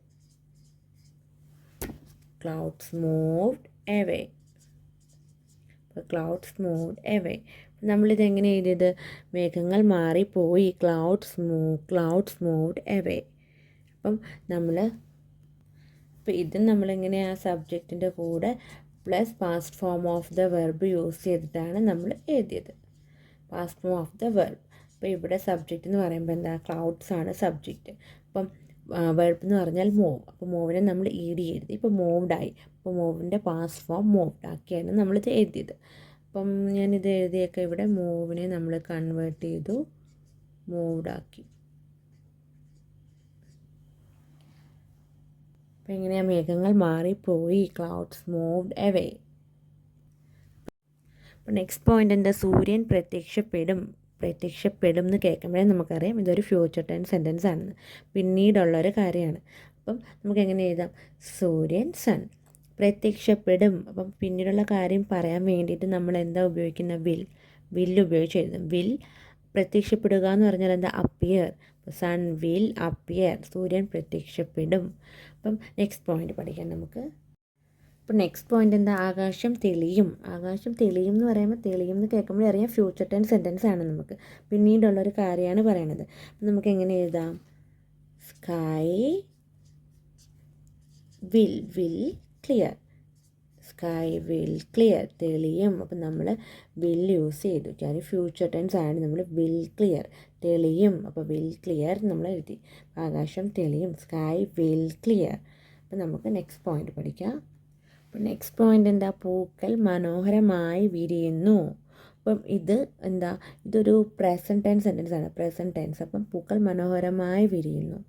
എവേ. അപ്പോൾ ക്ലൗഡ്സ് മൂവ്ഡ് എവേ. നമ്മളിത് എങ്ങനെ എഴുതിയത്, മേഘങ്ങൾ മാറിപ്പോയി, ക്ലൗഡ്സ് മൂവ്ഡ് എവേ. അപ്പം ഇത് നമ്മളിങ്ങനെ ആ സബ്ജക്റ്റിൻ്റെ കൂടെ plus past form of the verb use ചെയ്തിട്ടാണ് നമ്മൾ എഴുതിയത്, past form of the verb. അപ്പോൾ ഇവിടെ സബ്ജക്റ്റ് എന്ന് പറയുമ്പോൾ എന്താ, ക്ലൗഡ്സ് ആണ് സബ്ജക്റ്റ്. അപ്പം വെർബ് എന്ന് പറഞ്ഞാൽ മൂവ്. അപ്പോൾ മൂവിനെ നമ്മൾ ഇ ഡി എഴുതി. ഇപ്പോൾ മൂവ്ഡായി. അപ്പോൾ മൂവിൻ്റെ പാസ്റ്റ് ഫോം മൂവ്ഡ് ആക്കിയാണ് നമ്മളിത് എഴുതിയത്. അപ്പം ഞാനിത് എഴുതിയൊക്കെ ഇവിടെ മൂവിനെ നമ്മൾ കൺവേർട്ട് ചെയ്തു, മൂവ്ഡ് ആക്കി. അപ്പം എങ്ങനെയാണ്, മേഘങ്ങൾ മാറിപ്പോയി, ക്ലൗഡ്സ് മൂവ്ഡ് എവേ. അപ്പോൾ നെക്സ്റ്റ് പോയിന്റ് എന്താ, സൂര്യൻ പ്രത്യക്ഷപ്പെടും എന്ന് കേൾക്കുമ്പോഴേ നമുക്കറിയാം ഇതൊരു ഫ്യൂച്ചർ ടെൻസ് സെൻറ്റൻസ് ആണെന്ന്, പിന്നീടുള്ളൊരു കാര്യമാണ്. അപ്പം നമുക്ക് എങ്ങനെ എഴുതാം, സൂര്യൻ സൺ പ്രത്യക്ഷപ്പെടും. അപ്പം പിന്നീടുള്ള കാര്യം പറയാൻ വേണ്ടിയിട്ട് നമ്മൾ എന്താ ഉപയോഗിക്കുന്ന, വില്ല് ഉപയോഗിച്ച് എഴുതും. വിൽ പ്രത്യക്ഷപ്പെടുക എന്ന് പറഞ്ഞാൽ എന്താ, അപ്പിയർ. സൺ വിൽ അപ്പിയർ, സൂര്യൻ പ്രത്യക്ഷപ്പെടും. അപ്പം നെക്സ്റ്റ് പോയിന്റ് പഠിക്കാം നമുക്ക്. അപ്പോൾ നെക്സ്റ്റ് പോയിന്റ് എന്താ, ആകാശം തെളിയും എന്ന് പറയുമ്പോൾ, തെളിയും എന്ന് കേൾക്കുമ്പോൾ അറിയാം ഫ്യൂച്ചർ ടെൻസ് സെൻറ്റൻസ് ആണ്, നമുക്ക് പിന്നീടുള്ളൊരു കാര്യമാണ് പറയണത്. അപ്പം നമുക്ക് എങ്ങനെ എഴുതാം, sky will clear. Sky will clear, തെളിയും. അപ്പം നമ്മൾ വിൽ യൂസ് ചെയ്തു. കാര്യം ഫ്യൂച്ചർ ടെൻസ് ആണ്, നമ്മൾ വിൽ ക്ലിയർ, തെളിയും. അപ്പോൾ വിൽ ക്ലിയർ നമ്മൾ എഴുതി. ആകാശം തെളിയും, സ്കൈ വിൽ ക്ലിയർ. അപ്പം നമുക്ക് നെക്സ്റ്റ് പോയിന്റ് പഠിക്കാം. അപ്പം നെക്സ്റ്റ് പോയിന്റ് എന്താ? പൂക്കൾ മനോഹരമായി വിരിയുന്നു. അപ്പം ഇത് എന്താ? ഇതൊരു പ്രസൻറ്റ് ടെൻസ് സെൻറ്റൻസ് ആണ്, പ്രസൻറ്റ് ടെൻസ്. അപ്പം പൂക്കൾ മനോഹരമായി വിരിയുന്നു.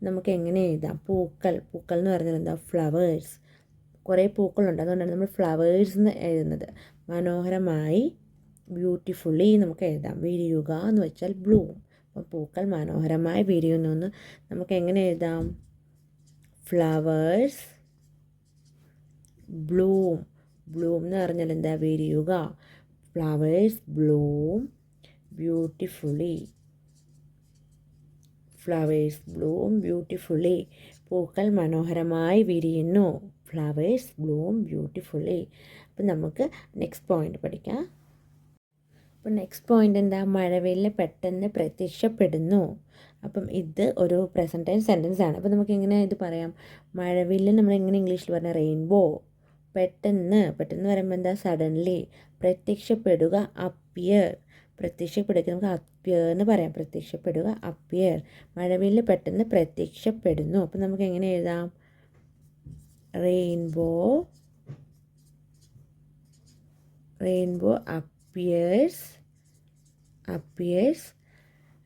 നമുക്ക് എങ്ങനെ എഴുതാം? പൂക്കൾ എന്ന് പറഞ്ഞാൽ എന്താ? ഫ്ലവേഴ്സ്. കുറേ പൂക്കളുണ്ട്, അതുകൊണ്ടാണ് നമ്മൾ ഫ്ലവേഴ്സ് എന്ന് എഴുതുന്നത്. മനോഹരമായി, ബ്യൂട്ടിഫുള്ളി നമുക്ക് എഴുതാം. വിരിയുക എന്ന് വെച്ചാൽ ബ്ലൂം. അപ്പം പൂക്കൾ മനോഹരമായി വിരിയുന്നു എന്ന് നമുക്ക് എങ്ങനെ എഴുതാം? Flowers bloom. എന്ന് പറഞ്ഞാൽ എന്താ? വിരിയുക. Flowers bloom beautifully. Flowers bloom beautifully. പൂക്കൾ മനോഹരമായി വിരിയുന്നു. Flowers bloom beautifully. അപ്പം നമുക്ക് നെക്സ്റ്റ് പോയിന്റ് പഠിക്കാം. അപ്പം നെക്സ്റ്റ് പോയിന്റ് എന്താ? മഴവില്ല് പെട്ടെന്ന് പ്രത്യക്ഷപ്പെടുന്നു. അപ്പം ഇത് ഒരു പ്രസൻറ്റ് ടെൻസ് സെൻറ്റൻസ് ആണ്. അപ്പം നമുക്ക് എങ്ങനെ ഇത് പറയാം? മഴവില്ല് നമ്മൾ എങ്ങനെ ഇംഗ്ലീഷിൽ പറഞ്ഞാൽ റെയിൻബോ. പെട്ടെന്ന് പറയുമ്പോൾ എന്താ? സഡൻലി. പ്രത്യക്ഷപ്പെടുക, അപ്പിയർ. പ്രത്യക്ഷപ്പെടുക നമുക്ക് അപ്പിയർ എന്ന് പറയാം. പ്രത്യക്ഷപ്പെടുക, അപ്പിയർ. മഴവില്ല് പെട്ടെന്ന് പ്രത്യക്ഷപ്പെടുന്നു. അപ്പം നമുക്ക് എങ്ങനെ എഴുതാം? Rainbow appears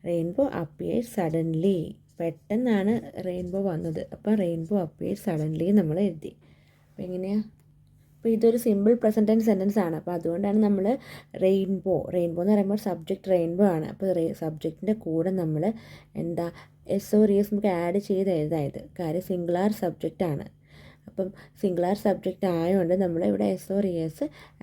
rainbow appears suddenly. പെട്ടെന്നാണ് റെയിൻബോ വന്നത്. അപ്പം റെയിൻബോ അപ്പിയേഴ്സ് സഡൻലി നമ്മൾ എഴുതി. അപ്പം എങ്ങനെയാണ്? അപ്പോൾ ഇതൊരു സിമ്പിൾ പ്രസൻറ്റ് ടെൻസ് സെൻറ്റൻസ് ആണ്. അപ്പോൾ അതുകൊണ്ടാണ് നമ്മൾ റെയിൻബോ എന്ന് പറയുമ്പോൾ സബ്ജക്റ്റ് റെയിൻബോ ആണ്. അപ്പോൾ സബ്ജക്റ്റിൻ്റെ കൂടെ നമ്മൾ എന്താ? SORES നമുക്ക് ആഡ് ചെയ്ത് എഴുതായത്. കാര്യം സിംഗുലാർ സബ്ജക്റ്റ് ആണ്. അപ്പം സിംഗുലാർ സബ്ജക്റ്റ് ആയതുകൊണ്ട് നമ്മളിവിടെ SORES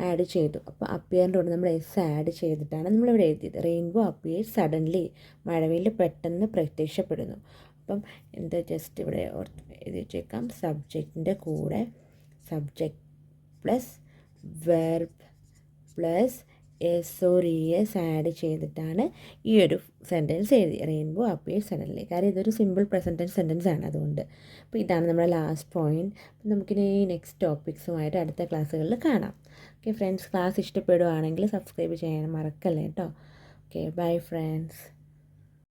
ആഡ് ചെയ്തു. അപ്പോൾ അപ്പിയറിൻ്റെ കൂടെ നമ്മൾ S ആഡ് ചെയ്തിട്ടാണ് നമ്മളിവിടെ എഴുതിയത്. Rainbow appears suddenly. മഴവില്ല് പെട്ടെന്ന് പ്രത്യക്ഷപ്പെടുന്നു. അപ്പം എന്താ? ജസ്റ്റ് ഇവിടെ എഴുതി വെച്ചേക്കാം. സബ്ജക്റ്റിൻ്റെ കൂടെ subject plus verb plus SORES add ചെയ്തിട്ടാണ് ഈ ഒരു സെൻറ്റൻസ് എഴുതി. Rainbow appears suddenly. കാര്യം ഇതൊരു സിമ്പിൾ പ്രസൻറ്റ് ടെൻസ് സെൻറ്റൻസ് ആണ്, അതുകൊണ്ട്. അപ്പോൾ ഇതാണ് നമ്മുടെ ലാസ്റ്റ് പോയിൻറ്റ്. അപ്പം നമുക്കിനി നെക്സ്റ്റ് ടോപ്പിക്സുമായിട്ട് അടുത്ത ക്ലാസ്സുകളിൽ കാണാം. ഓക്കെ ഫ്രണ്ട്സ്, ക്ലാസ് ഇഷ്ടപ്പെടുകയാണെങ്കിൽ സബ്സ്ക്രൈബ് ചെയ്യാൻ മറക്കല്ലേ കേട്ടോ. Okay, bye friends.